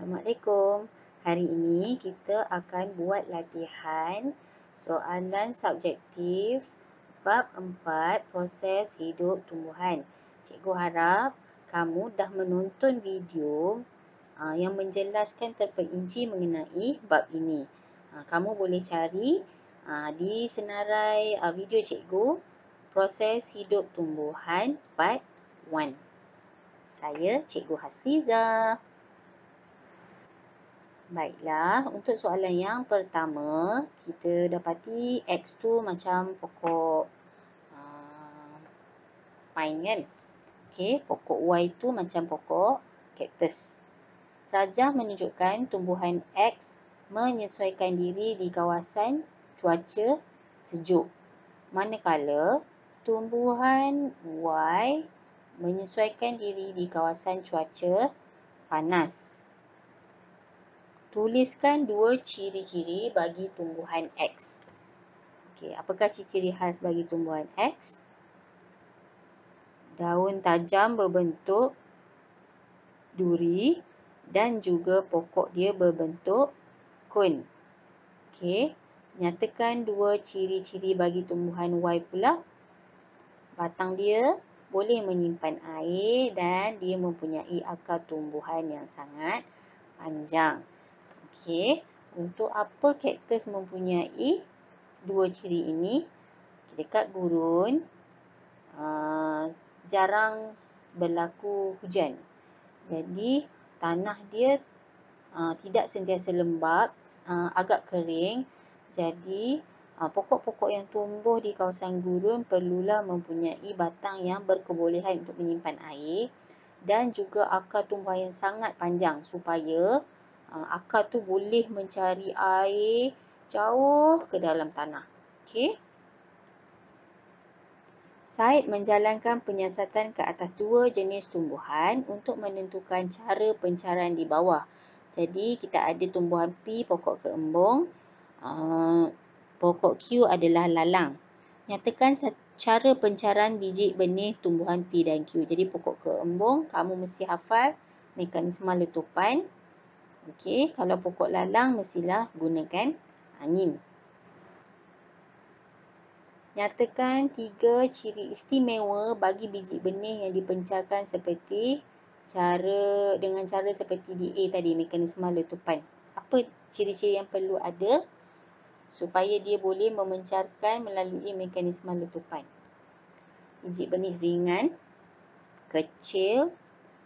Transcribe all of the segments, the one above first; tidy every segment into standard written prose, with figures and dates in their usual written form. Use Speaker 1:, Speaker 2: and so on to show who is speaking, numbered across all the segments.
Speaker 1: Assalamualaikum. Hari ini kita akan buat latihan soalan subjektif bab 4 proses hidup tumbuhan. Cikgu harap kamu dah menonton video yang menjelaskan terperinci mengenai bab ini. Kamu boleh cari di senarai video cikgu proses hidup tumbuhan part 1. Saya Cikgu Hasliza. Baiklah, untuk soalan yang pertama, kita dapati X tu macam pokok pine kan? Okey, pokok Y tu macam pokok cactus. Rajah menunjukkan tumbuhan X menyesuaikan diri di kawasan cuaca sejuk. Manakala tumbuhan Y menyesuaikan diri di kawasan cuaca panas. Tuliskan dua ciri-ciri bagi tumbuhan X. Okey, apakah ciri-ciri khas bagi tumbuhan X? Daun tajam berbentuk duri dan juga pokok dia berbentuk kun. Okey, nyatakan dua ciri-ciri bagi tumbuhan Y pula. Batang dia boleh menyimpan air dan dia mempunyai akar tumbuhan yang sangat panjang. Okey, untuk apa kaktus mempunyai dua ciri ini? Dekat gurun jarang berlaku hujan. Jadi tanah dia tidak sentiasa lembap, agak kering. Jadi pokok-pokok yang tumbuh di kawasan gurun perlulah mempunyai batang yang berkebolehan untuk menyimpan air dan juga akar tumbuhan yang sangat panjang supaya akar tu boleh mencari air jauh ke dalam tanah. Okey. Said menjalankan penyiasatan ke atas dua jenis tumbuhan untuk menentukan cara pencarian di bawah. Jadi kita ada tumbuhan P, pokok keembung. Pokok Q adalah lalang. Nyatakan cara pencarian biji benih tumbuhan P dan Q. Jadi pokok keembung, kamu mesti hafal mekanisme letupan. Okey, kalau pokok lalang mestilah gunakan angin. Nyatakan 3 ciri istimewa bagi biji benih yang dipencarkan dengan cara seperti di A tadi, mekanisme letupan. Apa ciri-ciri yang perlu ada supaya dia boleh memencarkan melalui mekanisme letupan? Biji benih ringan, kecil,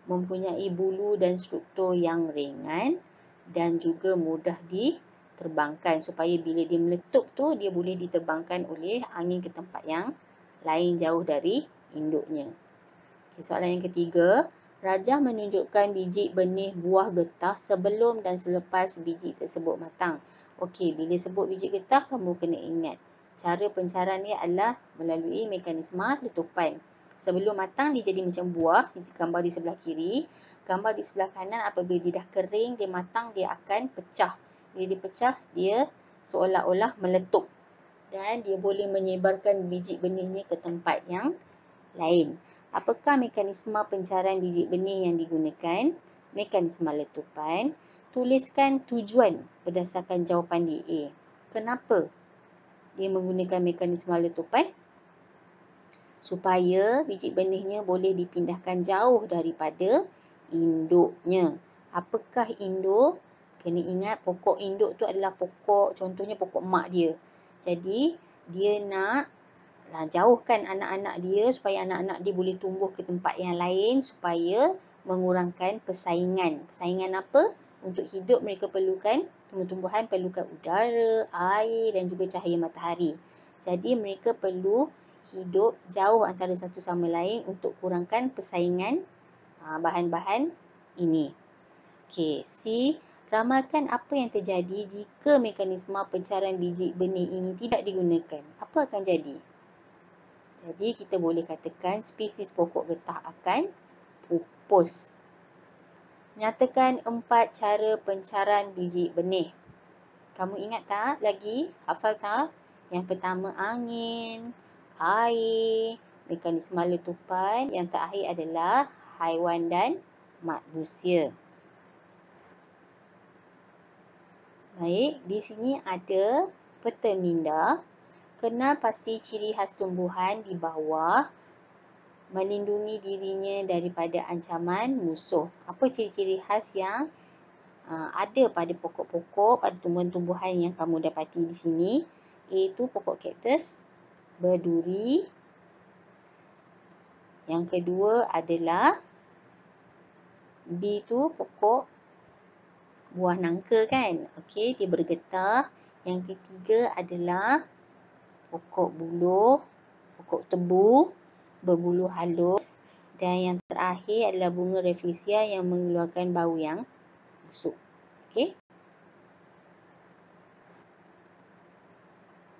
Speaker 1: mempunyai bulu dan struktur yang ringan dan juga mudah diterbangkan supaya bila dia meletup tu dia boleh diterbangkan oleh angin ke tempat yang lain jauh dari induknya. Okay, soalan yang ketiga, rajah menunjukkan biji benih buah getah sebelum dan selepas biji tersebut matang. Okey, bila sebut biji getah kamu kena ingat cara pencarian dia adalah melalui mekanisme letupan. Sebelum matang dia jadi macam buah, gambar di sebelah kiri. Gambar di sebelah kanan apabila dia dah kering, dia matang, dia akan pecah. Bila dia pecah, dia seolah-olah meletup. Dan dia boleh menyebarkan biji benihnya ke tempat yang lain. Apakah mekanisme pencarian biji benih yang digunakan? Mekanisme letupan. Tuliskan tujuan berdasarkan jawapan di A. Kenapa dia menggunakan mekanisme letupan? Supaya biji benihnya boleh dipindahkan jauh daripada induknya. Apakah induk? Kena ingat pokok induk tu adalah pokok, contohnya pokok mak dia. Jadi dia nak jauhkan anak-anak dia supaya anak-anak dia boleh tumbuh ke tempat yang lain supaya mengurangkan persaingan. Persaingan apa? Untuk hidup mereka perlukan, tumbuh-tumbuhan perlukan udara, air dan juga cahaya matahari. Jadi mereka perlu hidup jauh antara satu sama lain untuk kurangkan persaingan bahan-bahan ini. Okey, C. Ramalkan apa yang terjadi jika mekanisme pencarian biji benih ini tidak digunakan. Apa akan jadi? Jadi kita boleh katakan spesies pokok getah akan pupus. Nyatakan 4 cara pencarian biji benih. Kamu ingat tak lagi? Hafal tak? Yang pertama angin, air, mekanisme letupan. Yang terakhir adalah haiwan dan manusia. Baik, di sini ada peta minda. Kenal pasti ciri khas tumbuhan di bawah. Melindungi dirinya daripada ancaman musuh. Apa ciri-ciri khas yang ada pada pokok-pokok, pada tumbuhan-tumbuhan yang kamu dapati di sini? Iaitu pokok kaktus berduri. Yang kedua adalah B tu pokok buah nangka kan? Okey, dia bergetah. Yang ketiga adalah pokok buluh, pokok tebu berbulu halus. Dan yang terakhir adalah bunga rafflesia yang mengeluarkan bau yang busuk. Okey.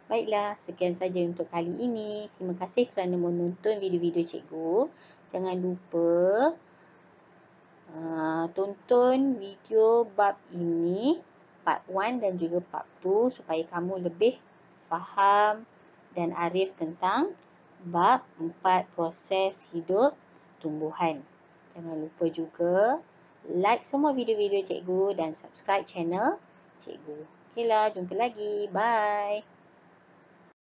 Speaker 1: Baiklah, sekian saja untuk kali ini. Terima kasih kerana menonton video-video cikgu. Jangan lupa tonton video bab ini, part 1 dan juga part 2 supaya kamu lebih faham dan arif tentang bab 4 proses hidup tumbuhan. Jangan lupa juga like semua video-video cikgu dan subscribe channel cikgu. Okeylah, jumpa lagi. Bye.